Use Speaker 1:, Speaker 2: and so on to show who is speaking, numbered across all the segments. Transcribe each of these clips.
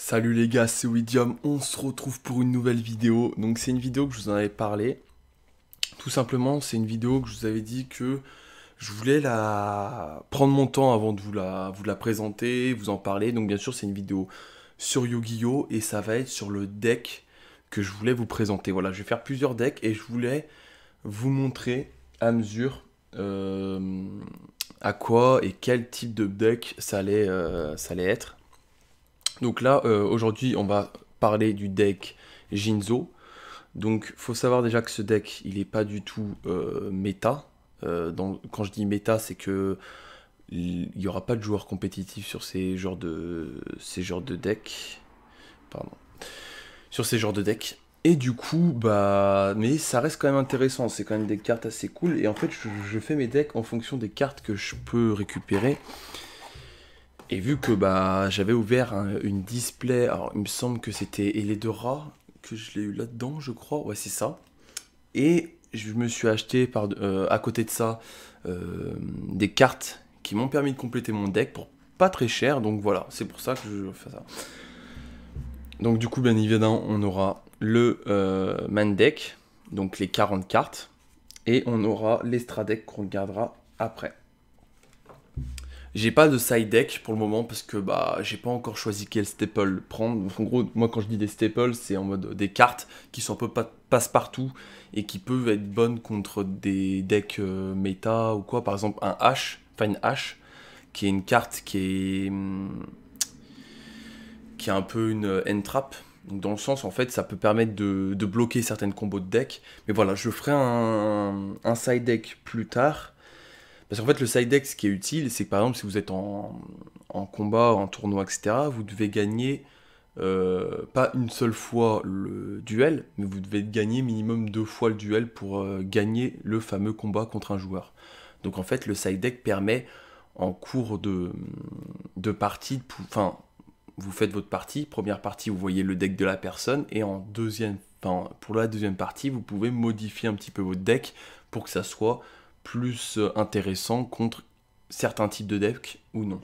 Speaker 1: Salut les gars, c'est Widium, on se retrouve pour une nouvelle vidéo. Donc c'est une vidéo que je vous en avais parlé. Tout simplement, c'est une vidéo que je vous avais dit que je voulais la prendre mon temps avant de vous la présenter, vous en parler. Donc bien sûr, c'est une vidéo sur Yu-Gi-Oh! Et ça va être sur le deck que je voulais vous présenter. Voilà, je vais faire plusieurs decks et je voulais vous montrer à mesure à quoi et quel type de deck ça allait être. Donc là, aujourd'hui, on va parler du deck Jinzo. Donc, faut savoir déjà que ce deck, il est pas du tout méta. Quand je dis méta, c'est que il y aura pas de joueurs compétitifs sur ces genres de decks. Pardon. Sur ces genres de decks. Et du coup, bah, mais ça reste quand même intéressant. C'est quand même des cartes assez cool. Et en fait, je fais mes decks en fonction des cartes que je peux récupérer. Et vu que bah j'avais ouvert une display, alors il me semble que c'était Eledora, que je l'ai eu là-dedans, je crois, ouais c'est ça. Et je me suis acheté à côté de ça des cartes qui m'ont permis de compléter mon deck pour pas très cher, donc voilà, c'est pour ça que je fais ça. Donc du coup, bien évidemment, on aura le main deck, donc les 40 cartes, et on aura l'extra deck qu'on regardera après. J'ai pas de side deck pour le moment parce que bah j'ai pas encore choisi quel staple prendre. En gros, moi quand je dis des staples, c'est en mode des cartes qui sont un peu passe-partout et qui peuvent être bonnes contre des decks méta ou quoi. Par exemple un H, enfin une H, qui est une carte qui est un peu une end-trap. Donc dans le sens en fait ça peut permettre de bloquer certaines combos de deck. Mais voilà, je ferai un side deck plus tard. Parce qu'en fait, le side deck, ce qui est utile, c'est que par exemple, si vous êtes en combat, en tournoi, etc., vous devez gagner pas une seule fois le duel, mais vous devez gagner minimum 2 fois le duel pour gagner le fameux combat contre un joueur. Donc en fait, le side deck permet en cours de partie, enfin, vous faites votre partie, première partie, vous voyez le deck de la personne, et en deuxième, enfin, pour la deuxième partie, vous pouvez modifier un petit peu votre deck pour que ça soit plus intéressant contre certains types de decks ou non.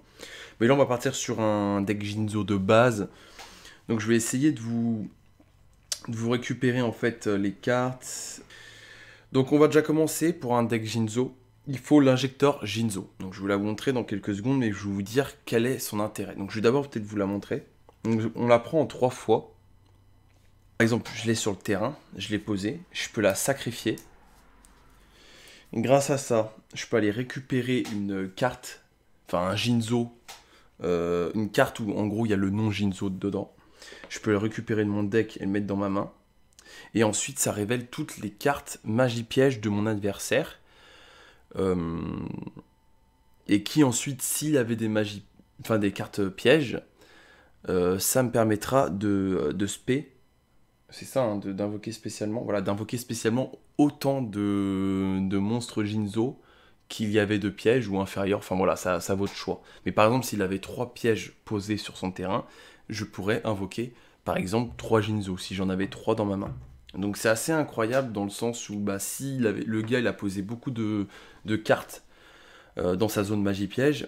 Speaker 1: Mais là, on va partir sur un deck Jinzo de base. Donc, je vais essayer de vous récupérer en fait les cartes. Donc, on va déjà commencer pour un deck Jinzo. Il faut l'injecteur Jinzo. Donc, je vais vous la montrer dans quelques secondes, mais je vais vous dire quel est son intérêt. Donc, je vais d'abord peut-être vous la montrer. Donc, on la prend en 3 fois. Par exemple, je l'ai sur le terrain, je l'ai posée, je peux la sacrifier. Grâce à ça, je peux aller récupérer une carte, enfin un Jinzo, une carte où en gros il y a le nom Jinzo dedans. Je peux le récupérer de mon deck et le mettre dans ma main. Et ensuite, ça révèle toutes les cartes magie piège de mon adversaire. Euh, et qui ensuite, s'il avait des magies, enfin des cartes pièges, ça me permettra de spé. C'est ça, hein, d'invoquer spécialement. Voilà, d'invoquer spécialement autant de monstres Jinzo qu'il y avait de pièges ou inférieurs. Enfin voilà, ça vaut de choix. Mais par exemple, s'il avait 3 pièges posés sur son terrain, je pourrais invoquer par exemple 3 Jinzo si j'en avais 3 dans ma main. Donc c'est assez incroyable dans le sens où bah, si le gars il a posé beaucoup de cartes dans sa zone magie piège,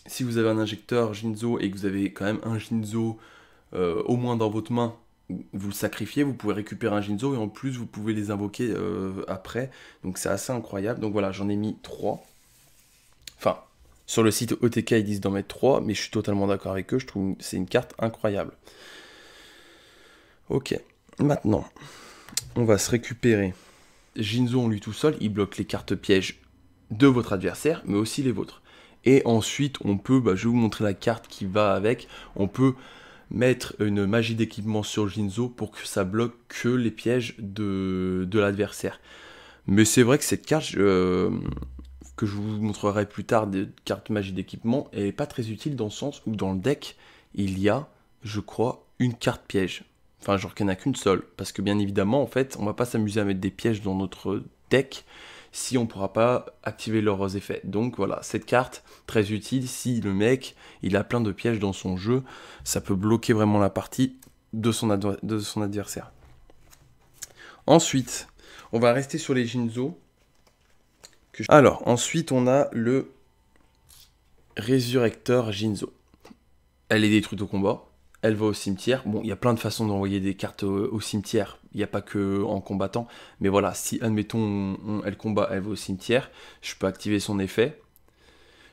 Speaker 1: si vous avez un injecteur Jinzo et que vous avez quand même un Jinzo au moins dans votre main, vous le sacrifiez, vous pouvez récupérer un Jinzo et en plus vous pouvez les invoquer après. Donc c'est assez incroyable. Donc voilà, j'en ai mis 3. Enfin, sur le site OTK ils disent d'en mettre 3, mais je suis totalement d'accord avec eux, je trouve que c'est une carte incroyable. Ok, maintenant, on va se récupérer. Jinzo en lui tout seul, il bloque les cartes pièges de votre adversaire, mais aussi les vôtres. Et ensuite, on peut, bah, je vais vous montrer la carte qui va avec, on peut mettre une magie d'équipement sur Jinzo pour que ça bloque que les pièges de l'adversaire. Mais c'est vrai que cette carte, que je vous montrerai plus tard, des cartes magie d'équipement, elle n'est pas très utile dans le sens où dans le deck, il y a, je crois, une carte piège. Enfin, genre qu'il n'y en a qu'une seule. Parce que bien évidemment, en fait, on va pas s'amuser à mettre des pièges dans notre deck si on ne pourra pas activer leurs effets. Donc voilà, cette carte, très utile, si le mec, il a plein de pièges dans son jeu, ça peut bloquer vraiment la partie de son adversaire. Ensuite, on va rester sur les Jinzo. Alors, ensuite, on a le Résurrecteur Jinzo. Elle est détruite au combat. elle va au cimetière. Bon, il y a plein de façons d'envoyer des cartes au cimetière. Il n'y a pas que en combattant. Mais voilà, si admettons elle combat, elle va au cimetière, je peux activer son effet.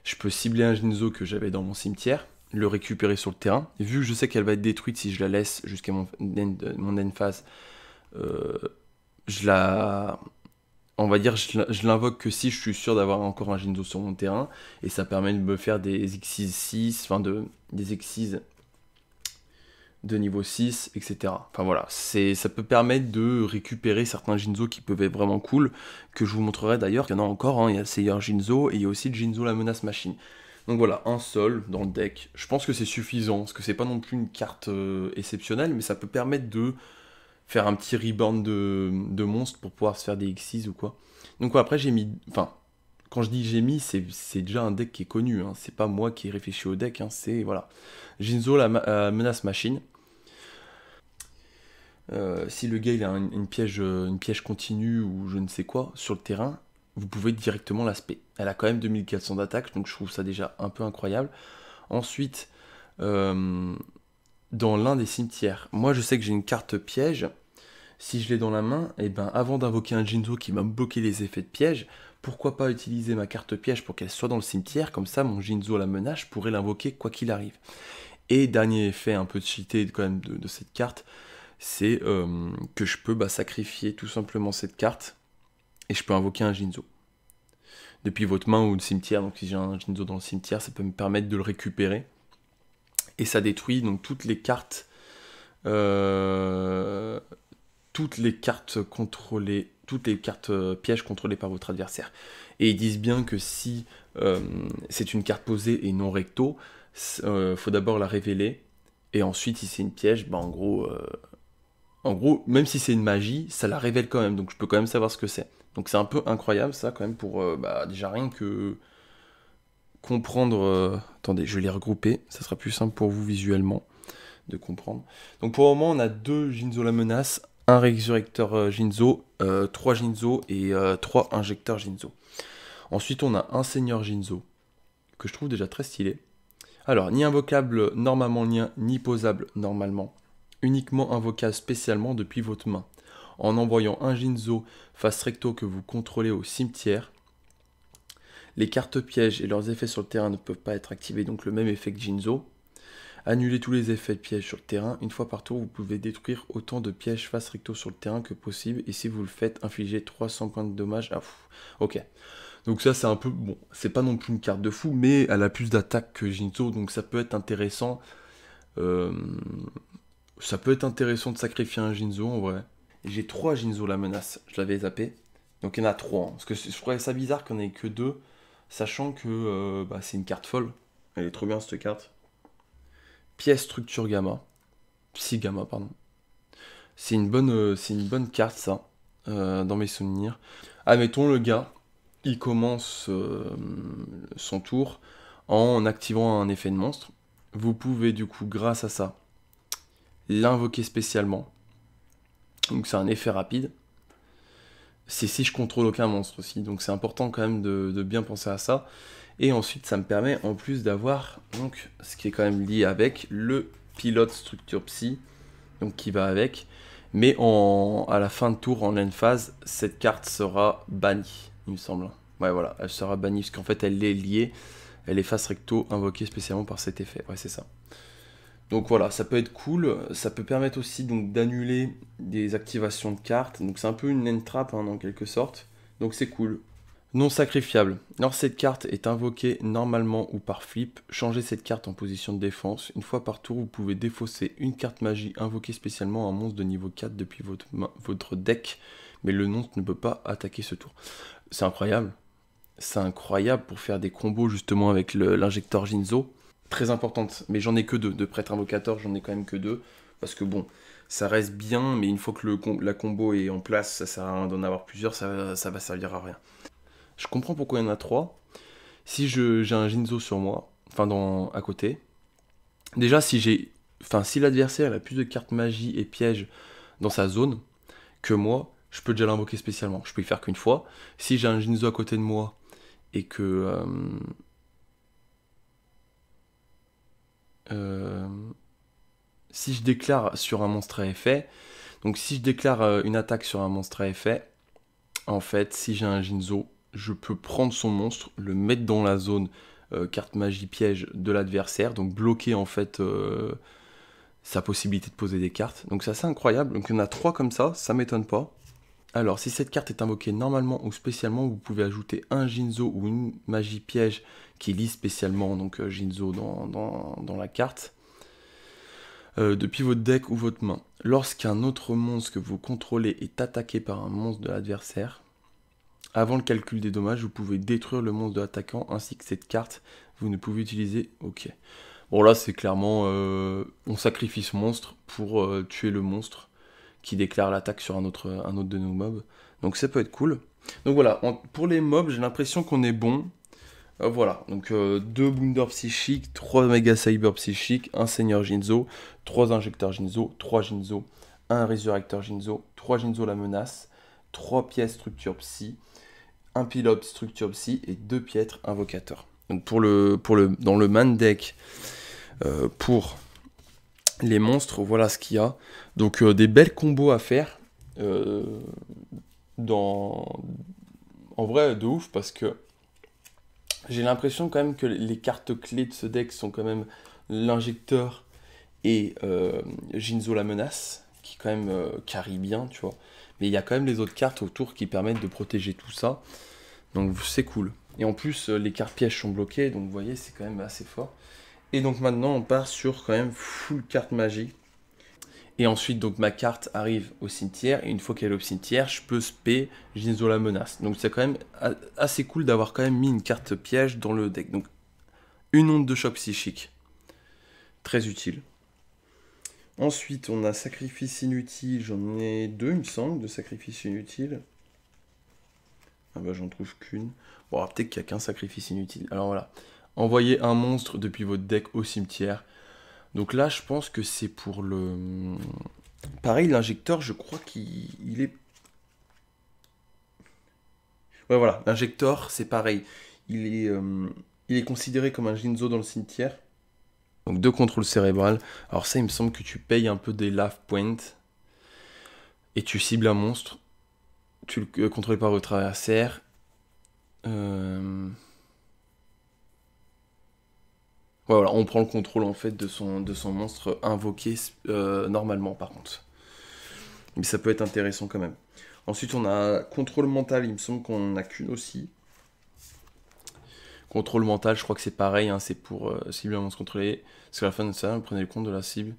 Speaker 1: Je peux cibler un Jinzo que j'avais dans mon cimetière, le récupérer sur le terrain. Et vu que je sais qu'elle va être détruite si je la laisse jusqu'à mon end phase, euh, je la... On va dire, je l'invoque que si je suis sûr d'avoir encore un Jinzo sur mon terrain. Et ça permet de me faire des Xyz 6, enfin des Xyz de niveau 6, etc. Enfin voilà, ça peut permettre de récupérer certains Jinzo qui peuvent être vraiment cool, que je vous montrerai d'ailleurs. Il y en a encore, hein, il y a le Seigneur Jinzo et il y a aussi le Jinzo la menace machine. Donc voilà, un seul dans le deck. Je pense que c'est suffisant, parce que c'est pas non plus une carte exceptionnelle, mais ça peut permettre de faire un petit reborn de monstres pour pouvoir se faire des Xyz ou quoi. Donc ouais, après j'ai mis... Enfin, quand je dis j'ai mis, c'est déjà un deck qui est connu, hein. C'est pas moi qui ai réfléchi au deck, hein. C'est... Voilà. Jinzo la menace machine. Si le gars il a une piège continue ou je ne sais quoi sur le terrain, vous pouvez directement l'aspect. Elle a quand même 2400 d'attaque, donc je trouve ça déjà un peu incroyable. Ensuite, dans l'un des cimetières, moi je sais que j'ai une carte piège. Si je l'ai dans la main, et ben avant d'invoquer un Jinzo qui va me bloquer les effets de piège, pourquoi pas utiliser ma carte piège pour qu'elle soit dans le cimetière, comme ça mon Jinzo la menace, je pourrais l'invoquer quoi qu'il arrive. Et dernier effet un peu cheaté quand même de cette carte, c'est que je peux sacrifier tout simplement cette carte et je peux invoquer un Jinzo. Depuis votre main ou le cimetière, donc si j'ai un Jinzo dans le cimetière, ça peut me permettre de le récupérer. Et ça détruit donc toutes les cartes contrôlées, toutes les cartes pièges contrôlées par votre adversaire. Et ils disent bien que si c'est une carte posée et non recto, faut d'abord la révéler. Et ensuite, si c'est une piège, en gros, même si c'est une magie, ça la révèle quand même, donc je peux quand même savoir ce que c'est. Donc c'est un peu incroyable ça quand même pour déjà rien que comprendre. Attendez, je vais les regrouper, ça sera plus simple pour vous visuellement de comprendre. Donc pour le moment, on a 2 Jinzo la menace, un résurrecteur Jinzo, 3 Jinzo et 3 injecteurs Jinzo. Ensuite, on a un seigneur Jinzo que je trouve déjà très stylé. Alors, ni invocable normalement, ni posable normalement. Uniquement invocable spécialement depuis votre main. En envoyant un Jinzo face recto que vous contrôlez au cimetière. Les cartes pièges et leurs effets sur le terrain ne peuvent pas être activés, donc le même effet que Jinzo. Annulez tous les effets de pièges sur le terrain. Une fois par tour, vous pouvez détruire autant de pièges face recto sur le terrain que possible. Et si vous le faites, infligez 300 points de dommages. Ah, ok. Donc ça c'est un peu, bon, c'est pas non plus une carte de fou, mais elle a plus d'attaque que Jinzo, donc ça peut être intéressant. Ça peut être intéressant de sacrifier un Jinzo en vrai. J'ai 3 Jinzo la menace, je l'avais zappé. Donc il y en a 3, hein, parce que je trouvais ça bizarre qu'il n'y en ait que 2, sachant que c'est une carte folle. Elle est trop bien cette carte. Pièce structure gamma. Psy gamma, pardon. C'est une bonne carte ça, dans mes souvenirs. Admettons le gars, il commence son tour en activant un effet de monstre. Vous pouvez du coup, grâce à ça, l'invoquer spécialement. Donc c'est un effet rapide. C'est si je contrôle aucun monstre aussi, donc c'est important quand même de bien penser à ça. Et ensuite ça me permet en plus d'avoir, donc ce qui est quand même lié avec, le pilote structure psy, donc qui va avec. Mais à la fin de tour, en end phase, cette carte sera bannie, il me semble. Ouais voilà, elle sera bannie, parce qu'en fait elle est liée, elle est face recto invoquée spécialement par cet effet, ouais c'est ça. Donc voilà, ça peut être cool, ça peut permettre aussi donc d'annuler des activations de cartes, donc c'est un peu une end trap hein, en quelque sorte, donc c'est cool. Non sacrifiable. Lorsque cette carte est invoquée normalement ou par flip, changez cette carte en position de défense. Une fois par tour, vous pouvez défausser une carte magie invoquée spécialement à un monstre de niveau 4 depuis votre deck, mais le monstre ne peut pas attaquer ce tour. C'est incroyable. C'est incroyable pour faire des combos justement avec l'injecteur Jinzo. Très importante, mais j'en ai que 2. De prêtre invocateur, j'en ai quand même que 2. Parce que bon, ça reste bien, mais une fois que la combo est en place, ça sert à rien d'en avoir plusieurs, ça va servir à rien. Je comprends pourquoi il y en a 3. Si j'ai un Jinzo sur moi, enfin à côté, déjà si l'adversaire a plus de cartes magie et pièges dans sa zone que moi, je peux déjà l'invoquer spécialement. Je peux y faire qu'une fois. Si j'ai un Jinzo à côté de moi et que si je déclare sur un monstre à effet, donc si je déclare une attaque sur un monstre à effet, en fait, si j'ai un Jinzo, je peux prendre son monstre, le mettre dans la zone carte magie piège de l'adversaire, donc bloquer en fait sa possibilité de poser des cartes. Donc c'est assez incroyable, donc il y en a 3 comme ça m'étonne pas. Alors si cette carte est invoquée normalement ou spécialement, vous pouvez ajouter un Jinzo ou une magie piège qui lit spécialement donc Jinzo dans la carte. Depuis votre deck ou votre main. Lorsqu'un autre monstre que vous contrôlez est attaqué par un monstre de l'adversaire, avant le calcul des dommages, vous pouvez détruire le monstre de l'attaquant ainsi que cette carte. Vous ne pouvez utiliser... Ok. Bon là c'est clairement... on sacrifie ce monstre pour tuer le monstre qui déclare l'attaque sur un autre de nos mobs. Donc ça peut être cool. Donc voilà, pour les mobs, j'ai l'impression qu'on est bon. Voilà, donc 2 Bounders psychiques, 3 Mega Cyber psychiques, 1 Seigneur Jinzo, 3 Injecteurs Jinzo, 3 Jinzo, 1 Résurrecteur Jinzo, 3 Jinzo la menace, 3 pièces structure psy, 1 pilote structure psy et 2 piètres invocateurs. Donc dans le man deck, pour les monstres, voilà ce qu'il y a. Donc des belles combos à faire. En vrai, de ouf, parce que j'ai l'impression quand même que les cartes clés de ce deck sont quand même l'injecteur et Jinzo la menace, qui quand même carry bien, tu vois. Mais il y a quand même les autres cartes autour qui permettent de protéger tout ça. Donc c'est cool. Et en plus, les cartes pièges sont bloquées, donc vous voyez, c'est quand même assez fort. Et donc maintenant, on part sur quand même full carte magie. Et ensuite, donc ma carte arrive au cimetière, et une fois qu'elle est au cimetière, je peux spé Jinzo la menace. Donc c'est quand même assez cool d'avoir quand même mis une carte piège dans le deck. Donc une onde de choc psychique. Très utile. Ensuite, on a sacrifice inutile. J'en ai 2, il me semble, de sacrifice inutile. Ah bah j'en trouve qu'une. Bon, peut-être qu'il n'y a qu'un sacrifice inutile. Alors voilà. Envoyez un monstre depuis votre deck au cimetière. Donc là, je pense que c'est pour le... Pareil, l'injecteur, je crois qu'il est... Ouais, voilà. L'injecteur, c'est pareil. Il est considéré comme un Jinzo dans le cimetière. Donc 2 contrôles cérébral. Alors ça, il me semble que tu payes un peu des love points. Et tu cibles un monstre. Tu le contrôles par votre adversaire. Ouais, voilà, on prend le contrôle en fait de son monstre invoqué normalement par contre. Mais ça peut être intéressant quand même. Ensuite on a contrôle mental, il me semble qu'on en a qu'une aussi. Contrôle mental, je crois que c'est pareil, hein, c'est pour cibler un monstre contrôlé. Parce qu'à la fin de ça, prenez le compte de la cible.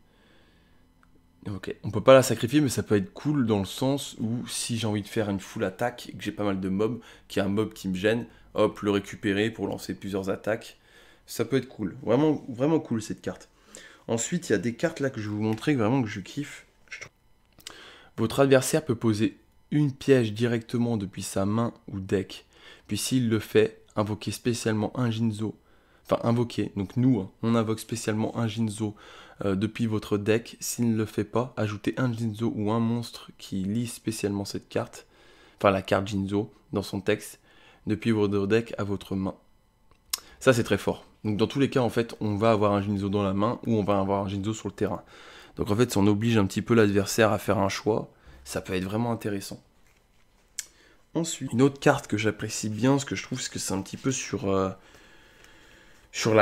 Speaker 1: Ok, on peut pas la sacrifier, mais ça peut être cool dans le sens où si j'ai envie de faire une full attaque et que j'ai pas mal de mobs, qu'il y a un mob qui me gêne, hop, le récupérer pour lancer plusieurs attaques. Ça peut être cool. Vraiment, vraiment cool cette carte. Ensuite, il y a des cartes là que je vais vous montrer vraiment que je kiffe. Votre adversaire peut poser une piège directement depuis sa main ou deck. Puis s'il le fait, invoquer spécialement un Jinzo. Enfin, invoquer. Donc nous, hein, on invoque spécialement un Jinzo depuis votre deck. S'il ne le fait pas, ajoutez un Jinzo ou un monstre qui lit spécialement cette carte. Enfin, la carte Jinzo dans son texte. Depuis votre deck à votre main. Ça, c'est très fort. Donc dans tous les cas, en fait, on va avoir un Jinzo dans la main ou on va avoir un Jinzo sur le terrain. Donc en fait, si on oblige un petit peu l'adversaire à faire un choix, ça peut être vraiment intéressant. Ensuite, une autre carte que j'apprécie bien, ce que je trouve, c'est que c'est un petit peu sur la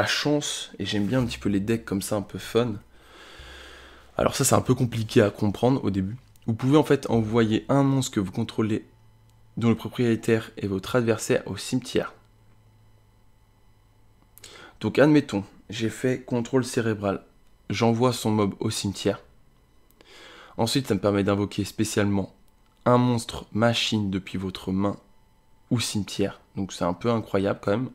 Speaker 1: chance, et j'aime bien un petit peu les decks comme ça, un peu fun. Alors ça, c'est un peu compliqué à comprendre au début. Vous pouvez en fait envoyer un monstre que vous contrôlez, dont le propriétaire est votre adversaire, au cimetière. Donc admettons, j'ai fait contrôle cérébral, j'envoie son mob au cimetière. Ensuite, ça me permet d'invoquer spécialement un monstre machine depuis votre main ou cimetière. Donc c'est un peu incroyable quand même.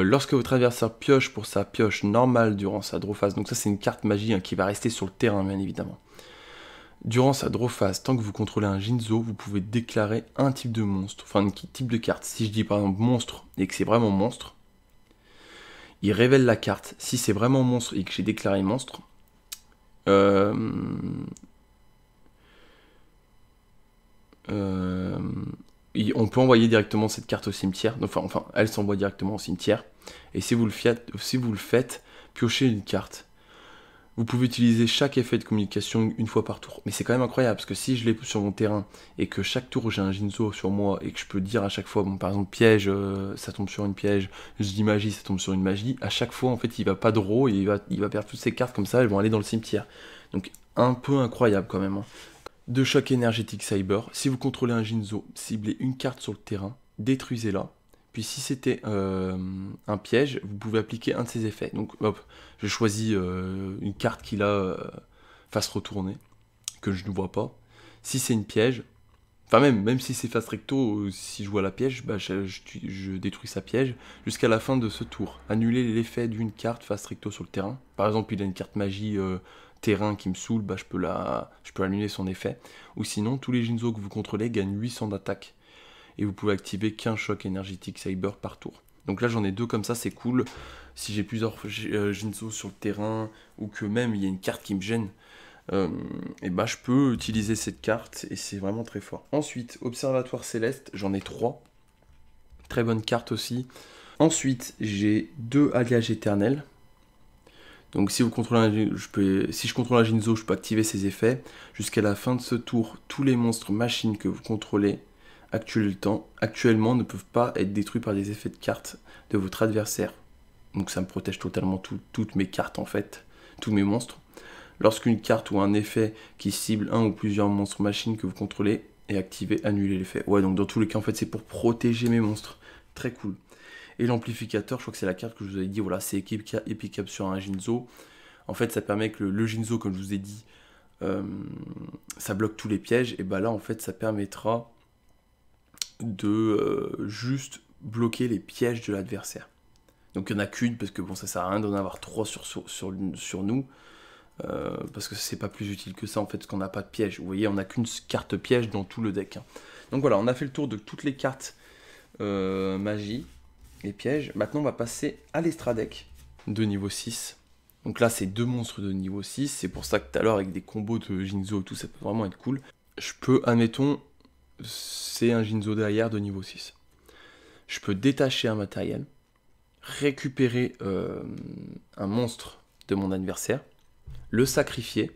Speaker 1: Lorsque votre adversaire pioche pour sa pioche normale durant sa draw phase, donc ça c'est une carte magie hein, qui va rester sur le terrain bien évidemment. Durant sa draw phase, tant que vous contrôlez un Jinzo, vous pouvez déclarer un type de monstre, enfin un type de carte. Si je dis par exemple monstre et que c'est vraiment monstre, il révèle la carte. Si c'est vraiment monstre et que j'ai déclaré monstre, on peut envoyer directement cette carte au cimetière. Enfin, elle s'envoie directement au cimetière. Et si vous le faites, piochez une carte. Vous pouvez utiliser chaque effet de communication une fois par tour. Mais c'est quand même incroyable, parce que si je l'ai sur mon terrain, et que chaque tour j'ai un Jinzo sur moi, et que je peux dire à chaque fois, bon par exemple piège, ça tombe sur une piège, je dis magie, ça tombe sur une magie, à chaque fois en fait il va pas draw, et il va perdre toutes ses cartes comme ça, elles vont aller dans le cimetière. Donc un peu incroyable quand même. Hein. De choc énergétique Cyber, si vous contrôlez un Jinzo, ciblez une carte sur le terrain, détruisez-la. Puis si c'était un piège, vous pouvez appliquer un de ses effets. Donc hop, je choisis une carte qui a face retournée, que je ne vois pas. Si c'est une piège, enfin même si c'est face recto, si je vois la piège, bah, je détruis sa piège jusqu'à la fin de ce tour. Annuler l'effet d'une carte face recto sur le terrain. Par exemple, il a une carte magie terrain qui me saoule, bah, je peux annuler son effet. Ou sinon, tous les Jinzo que vous contrôlez gagnent 800 d'attaque. Et vous pouvez activer qu'un choc énergétique Cyber par tour. Donc là j'en ai 2 comme ça, c'est cool. Si j'ai plusieurs Jinzo sur le terrain, ou que même il y a une carte qui me gêne, et bah je peux utiliser cette carte, et c'est vraiment très fort. Ensuite, Observatoire Céleste, j'en ai 3. Très bonne carte aussi. Ensuite, j'ai 2 Alliages Éternels. Donc si, si je contrôle un Jinzo, je peux activer ses effets. Jusqu'à la fin de ce tour, tous les monstres machines que vous contrôlez actuellement ne peuvent pas être détruits par des effets de cartes de votre adversaire. Donc ça me protège totalement toutes mes cartes en fait, tous mes monstres. Lorsqu'une carte ou un effet qui cible un ou plusieurs monstres machines que vous contrôlez est activé, annulez l'effet. Ouais, donc dans tous les cas en fait c'est pour protéger mes monstres. Très cool. Et l'amplificateur, je crois que c'est la carte que je vous avais dit, voilà, c'est épicable sur un Jinzo. En fait ça permet que le Jinzo, comme je vous ai dit, ça bloque tous les pièges, et bah là en fait ça permettra de juste bloquer les pièges de l'adversaire. Donc il n'y en a qu'une, parce que bon, ça sert à rien d'en avoir 3 sur nous, parce que c'est pas plus utile que ça en fait, parce qu'on n'a pas de piège. Vous voyez, on n'a qu'une carte piège dans tout le deck. Hein. Donc voilà, on a fait le tour de toutes les cartes magie et pièges. Maintenant on va passer à l'extra deck de niveau 6. Donc là c'est 2 monstres de niveau 6, c'est pour ça que tout à l'heure avec des combos de Jinzo et tout, ça peut vraiment être cool. Je peux, admettons, c'est un Jinzo derrière de niveau 6. Je peux détacher un matériel, récupérer un monstre de mon adversaire, le sacrifier,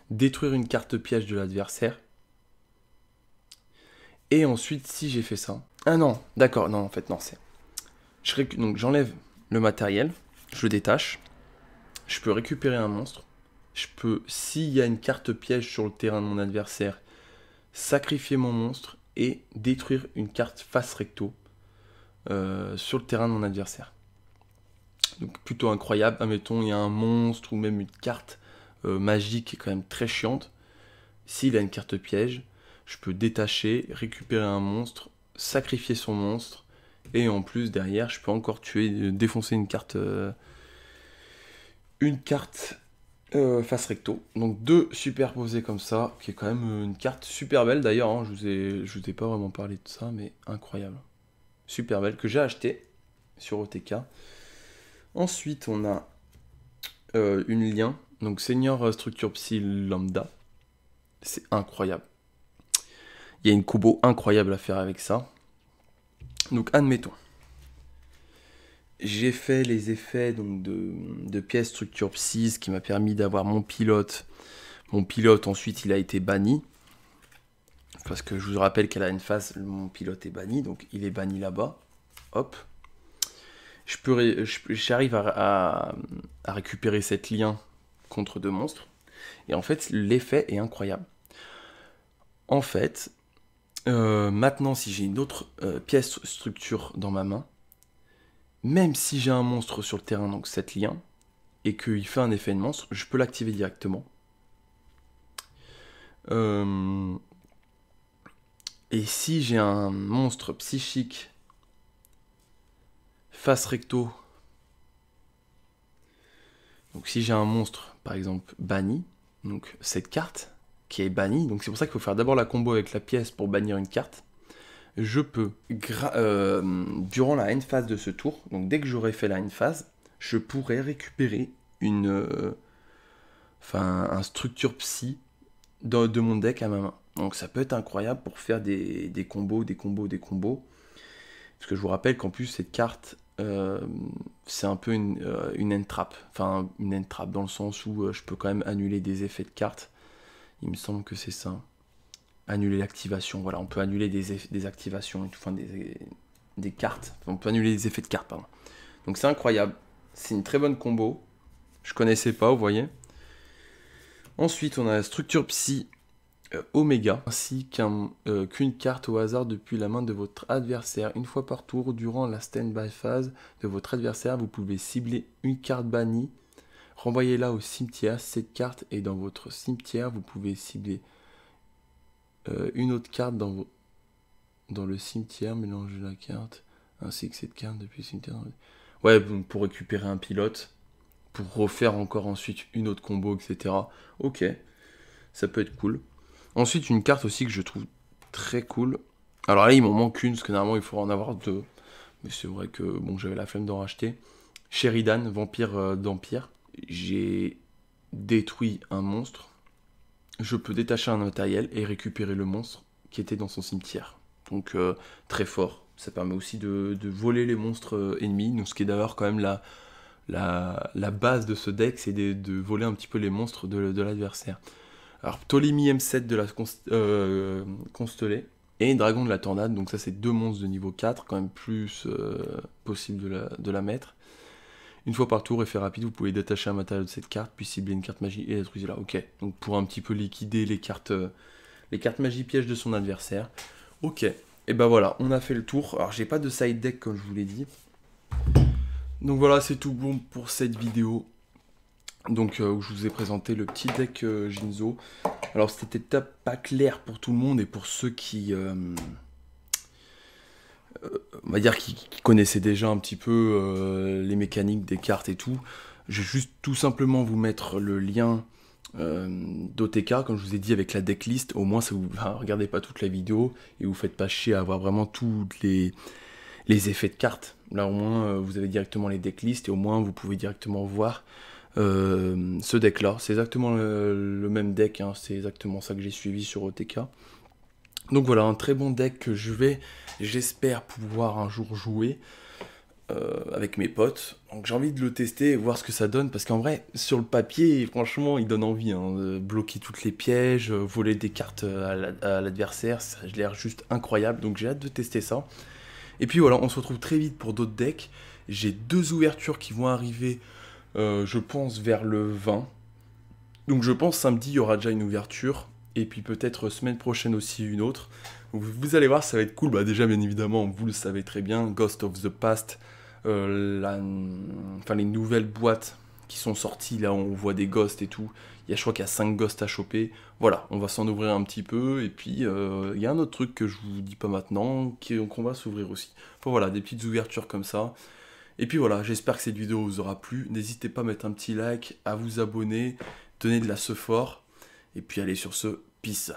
Speaker 1: détruire une carte piège de l'adversaire, et ensuite, si j'ai fait ça... Ah non, d'accord, non, en fait, non, c'est... Donc j'enlève le matériel, je le détache, je peux récupérer un monstre, je peux, s'il y a une carte piège sur le terrain de mon adversaire, sacrifier mon monstre et détruire une carte face recto sur le terrain de mon adversaire. Donc plutôt incroyable. Admettons, il y a un monstre ou même une carte magique qui est quand même très chiante. S'il a une carte piège, je peux détacher, récupérer un monstre, sacrifier son monstre, et en plus derrière, je peux encore tuer, défoncer une carte face recto. Donc 2 superposés comme ça, qui est quand même une carte super belle d'ailleurs. Hein, je vous ai pas vraiment parlé de ça, mais incroyable. Super belle, que j'ai acheté sur OTK. Ensuite, on a une lien. Donc Seigneur Structure Psy Lambda. C'est incroyable. Il y a une combo incroyable à faire avec ça. Donc admettons. J'ai fait les effets donc, de pièces Structure Psy, ce qui m'a permis d'avoir mon pilote. Mon pilote, ensuite, il a été banni. Parce que je vous rappelle qu'elle a une phase, mon pilote est banni, donc il est banni là-bas. Hop. J'arrive à récupérer cette lien contre 2 monstres. Et en fait, l'effet est incroyable. En fait, maintenant, si j'ai une autre pièce structure dans ma main, même si j'ai un monstre sur le terrain, donc cette lien, et qu'il fait un effet de monstre, je peux l'activer directement. Et si j'ai un monstre psychique face recto, donc si j'ai un monstre par exemple banni, donc cette carte qui est bannie, donc c'est pour ça qu'il faut faire d'abord la combo avec la pièce pour bannir une carte, je peux, durant la end phase de ce tour, donc dès que j'aurai fait la end phase, je pourrais récupérer un structure psy de mon deck à ma main. Donc ça peut être incroyable pour faire des combos. Parce que je vous rappelle qu'en plus cette carte, c'est un peu une end trap. Enfin, une end trap dans le sens où je peux quand même annuler des effets de cartes. Il me semble que c'est ça. Annuler l'activation, voilà, on peut annuler des activations, et tout, enfin des cartes. On peut annuler des effets de cartes, pardon. Donc c'est incroyable. C'est une très bonne combo. Je connaissais pas, vous voyez. Ensuite, on a la structure psy Oméga, ainsi qu'une carte au hasard depuis la main de votre adversaire. Une fois par tour, durant la stand-by phase de votre adversaire, vous pouvez cibler une carte bannie, renvoyez-la au cimetière. Cette carte est dans votre cimetière, vous pouvez cibler une autre carte dans le cimetière, mélangez la carte, ainsi que cette carte depuis le cimetière. Ouais, donc pour récupérer un pilote, pour refaire encore ensuite une autre combo, etc. Ok, ça peut être cool. Ensuite, une carte aussi que je trouve très cool. Alors là, il m'en manque une, parce que normalement, il faudra en avoir deux. Mais c'est vrai que bon, j'avais la flemme d'en racheter. Sheridan, vampire d'Empire. J'ai détruit un monstre. Je peux détacher un matériel et récupérer le monstre qui était dans son cimetière. Donc très fort. Ça permet aussi de voler les monstres ennemis. Donc, ce qui est d'ailleurs quand même la base de ce deck, c'est de voler un petit peu les monstres de l'adversaire. Alors, Ptolemy M7 de la Constellée et Dragon de la Tornade. Donc ça, c'est deux monstres de niveau 4, quand même plus possible de la mettre. Une fois par tour, effet rapide, vous pouvez détacher un matériau de cette carte, puis cibler une carte magie et détruisez-la. Ok, donc pour un petit peu liquider les cartes magie pièges de son adversaire. Ok, et ben voilà, on a fait le tour. Alors, j'ai pas de side deck comme je vous l'ai dit. Donc voilà, c'est tout bon pour cette vidéo. Donc où je vous ai présenté le petit deck Jinzo. Alors c'était pas clair pour tout le monde et pour ceux qui, on va dire, qui connaissaient déjà un petit peu les mécaniques des cartes et tout. Je vais juste tout simplement vous mettre le lien d'OTK, comme je vous ai dit, avec la decklist. Au moins ça vous regardez pas toute la vidéo et vous faites pas chier à avoir vraiment tous les effets de cartes. Là au moins vous avez directement les decklists et au moins vous pouvez directement voir ce deck là. C'est exactement le même deck, hein. C'est exactement ça que j'ai suivi sur OTK. Donc voilà, un très bon deck que j'espère pouvoir un jour jouer avec mes potes. Donc j'ai envie de le tester et voir ce que ça donne, parce qu'en vrai, sur le papier, franchement, il donne envie, hein, de bloquer toutes les pièges, voler des cartes à l'adversaire, ça a l'air juste incroyable, donc j'ai hâte de tester ça. Et puis voilà, on se retrouve très vite pour d'autres decks. J'ai deux ouvertures qui vont arriver, je pense, vers le 20. Donc je pense samedi, il y aura déjà une ouverture. Et puis peut-être semaine prochaine aussi une autre. Vous allez voir, ça va être cool. Bah déjà, bien évidemment, vous le savez très bien, Ghost of the Past, les nouvelles boîtes qui sont sorties, là on voit des ghosts et tout. Je crois qu'il y a 5 ghosts à choper. Voilà, on va s'en ouvrir un petit peu. Et puis, il y a un autre truc que je vous dis pas maintenant, qu'on va s'ouvrir aussi. Enfin voilà, des petites ouvertures comme ça. Et puis voilà, j'espère que cette vidéo vous aura plu. N'hésitez pas à mettre un petit like, à vous abonner, donner de la support. Et puis allez, sur ce, peace.